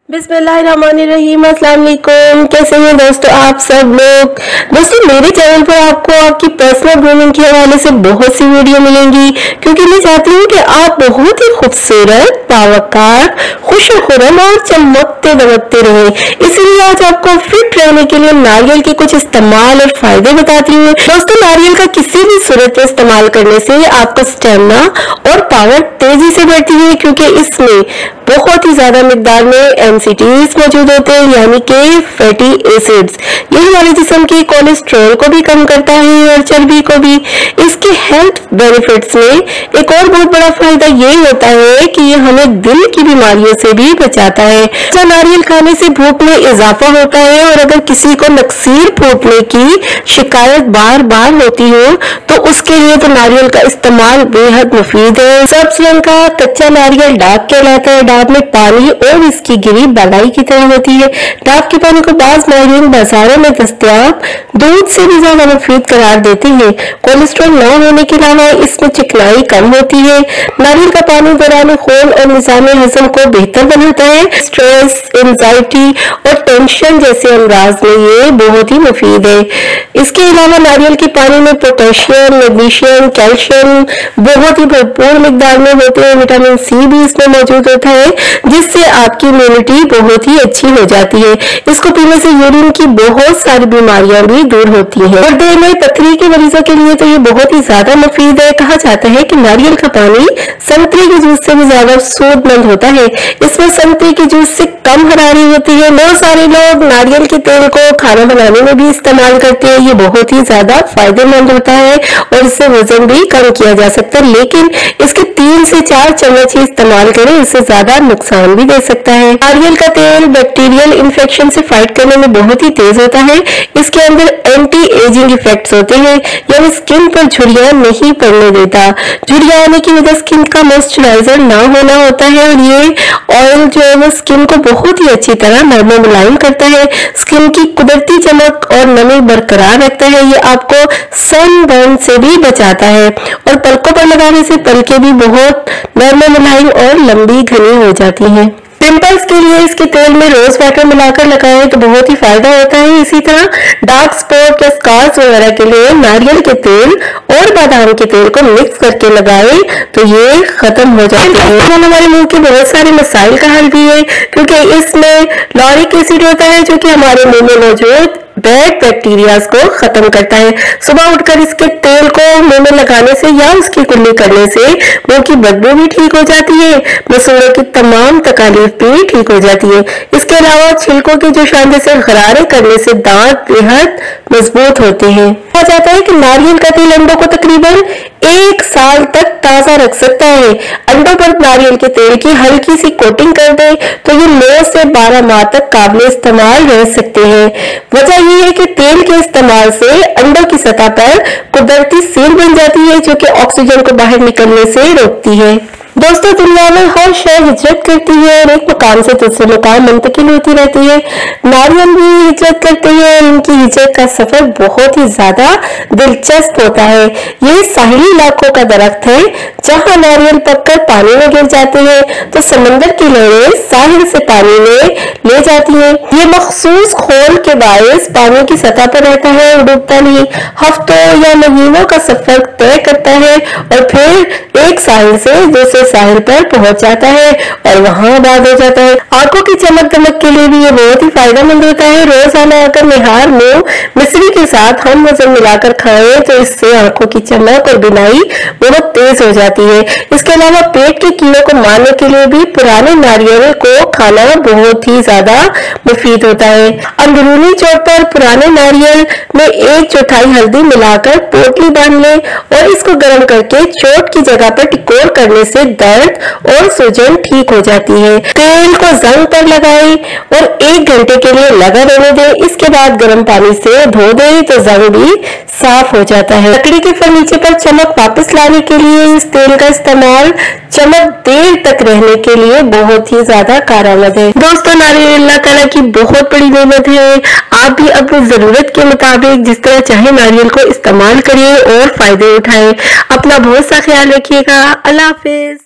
बिस्मिल्लाहिर्रहमानिर्रहीम। अस्सलाम वालेकुम। कैसे हैं दोस्तों आप सब लोग। दोस्तों मेरे चैनल पर आपको आपकी पर्सनल ग्रूमिंग के हवाले से बहुत सी वीडियो मिलेंगी, क्योंकि मैं चाहती हूँ कि आप बहुत ही खूबसूरत, बावकार, खुशखुरम और चमकते दमकते रहें। इसीलिए आज आपको फिट रहने के लिए नारियल के कुछ इस्तेमाल और फायदे बताती हूँ। दोस्तों नारियल का किसी भी सूरत में इस्तेमाल करने से आपका स्टेमिना और पावर तेजी से बढ़ती है, क्योंकि इसमें बहुत ही ज्यादा मिकदार में एमसीटीज मौजूद होते हैं, यानी कि फैटी एसिड्स। ये हमारे जिस्म के कोलेस्ट्रॉल को भी कम करता है और चर्बी को भी। इसके हेल्थ बेनिफिट्स में एक और बहुत बड़ा फायदा ये होता है कि ये हमें दिल की बीमारियों से भी बचाता है। तो नारियल खाने से भूख में इजाफा होता है, और अगर किसी को नक्सीर फूटने की शिकायत बार बार होती हो तो उसके लिए तो नारियल का इस्तेमाल बेहद मुफीद है। सब्ज रंग का कच्चा नारियल डाब कहलाता है। डाब में पानी और इसकी गिरी बलाई की तरह होती है। डाब के पानी को बाज नारियल बाजारों में दस्तयाब दूध से भी ज्यादा मुफीद करार देते हैं। कोलेस्ट्रॉल न होने के अलावा इसमें चिकनाई कम होती है। नारियल का पानी दौरान खून और निजाम हजम को बेहतर बनाता है। स्ट्रेस, एंजाइटी और टेंशन जैसे अमराज में ये बहुत ही मुफीद है। इसके अलावा नारियल के पानी में पोटेशियम, मैग्नीशियम, कैल्शियम बहुत ही भरपूर मिकदार में होते हैं। विटामिन सी भी इसमें मौजूद होता है, जिससे आपकी इम्यूनिटी बहुत ही अच्छी हो जाती है। इसको पीने से यूरिन की बहुत सारी बीमारियां भी दूर होती हैं। और दिल में पथरी के मरीजों के लिए तो ये बहुत ही ज्यादा मुफीद है। कहा जाता है कि नारियल का पानी संतरे के जूस से भी ज्यादा सूदमंद होता है। इसमें संतरे के जूस से कम हरारी होती है। बहुत सारे लोग नारियल के तेल को खाना बनाने में भी इस्तेमाल करते हैं। ये बहुत ही ज्यादा फायदेमंद होता है और इससे वजन भी कम किया जा सकता है, लेकिन इसके 3 से 4 चम्मच ही इस्तेमाल करें, इससे ज्यादा नुकसान भी दे सकता है। नारियल का तेल बैक्टीरियल इन्फेक्शन से फाइट करने में बहुत ही तेज होता है। इसके अंदर एंटी एजिंग इफेक्ट्स होते हैं, यानी स्किन पर झुर्रियां नहीं पड़ने देता। झुर्रियां आने की वजह स्किन का मॉइस्चराइजर ना होना होता है, और ये ऑयल जो है वो स्किन को बहुत ही अच्छी तरह नरम मुलायम करता है। स्किन की कुदरती चमक और नमी बरकरार रखता है। ये आपको सनबर्न से भी बचाता है, और पलकों पर लगाने से पलकें भी बहुत नरम मुलायम और लंबी घनी हो जाती हैं। पिंपल्स के लिए इसके तेल में रोज वाटर मिलाकर लगाएं तो बहुत ही फायदा होता है। इसी तरह डार्क स्पॉट या स्कार्स वगैरह के लिए नारियल के तेल और बादाम के तेल को मिक्स करके लगाएं तो ये खत्म हो जाता है। हमारे मुंह के बहुत सारे मसाइल का हल भी है, क्योंकि इसमें लॉरिक एसिड होता है जो कि हमारे मुंह में मौजूद बैड बैक्टीरियाज को खत्म करता है। सुबह उठकर इसके तेल को मुंह में लगाने से या उसकी कुल्ली करने से मुंह की बदबू भी ठीक हो जाती है। मसूड़ों की तमाम तकलीफ भी ठीक हो जाती है। इसके अलावा छिलकों के जो शांति से गरारे करने से दांत बेहद मजबूत होते हैं। कहा जाता है कि नारियल का तेल अंडों को तकरीबन 1 साल तक ताजा रख सकता है। अंडों पर नारियल के तेल की हल्की सी कोटिंग कर दे तो ये 9 से 12 माह तक काबिल इस्तेमाल रह सकते हैं। वजह ये है कि तेल के इस्तेमाल से अंडों की सतह पर कुदरती सील बन जाती है, जो कि ऑक्सीजन को बाहर निकलने से रोकती है। दोस्तों दुनिया में हर शय हिजरत करती है और एक मुकाम से दूसरे मुकाम मुंतकिल होती रहती है। नारियल भी हिजरत करते हैं। इनकी हिजरत का सफर बहुत ही ज्यादा दिलचस्प होता है। ये साहिली इलाकों का दरख्त है। जहाँ नारियल पककर पानी में गिर जाते हैं तो समंदर की लहरें साहिल से पानी में ले जाती हैं। ये मखसूस खोल के बायस पानी की सतह पर रहता है और डूबता नहीं। हफ्तों या महीनों का सफर तय करता है और फिर एक साहिल से दूसरे साहिल पर पहुंच जाता है और वहां आबाद हो जाता है। आंखों की चमक दमक के लिए भी ये बहुत ही फायदेमंद होता है। रोजाना आकर निहार में मिश्री के साथ हम वजन मिलाकर खाएं तो इससे आंखों की चमक और बिनाई बहुत तेज हो जाती है। इसके अलावा पेट के कीड़ों को मारने के लिए भी पुराने नारियल को खाना बहुत ही ज्यादा मुफीद होता है। अंदरूनी चोट पर पुराने नारियल में 1/4 हल्दी मिलाकर पोटली बांध लें और इसको गर्म करके चोट की जगह पर टिकोर करने से दर्द और सूजन ठीक हो जाती है। तेल को जंग पर लगाएं और 1 घंटे के लिए लगा रहने दें। इसके बाद गर्म पानी से धो दें तो जंग भी साफ हो जाता है। लकड़ी के फर्नीचर पर चमक वापस लाने के लिए इस तेल का इस्तेमाल चमक देर तक रहने के लिए बहुत ही ज्यादा कारआमद है। दोस्तों नारियल अल्लाह ताला की बहुत बड़ी नेमत है। आप भी अपनी जरूरत के मुताबिक जिस तरह चाहे नारियल को इस्तेमाल करिए और फायदे उठाएं। अपना बहुत सा ख्याल रखिएगा। अल्लाह हाफिज।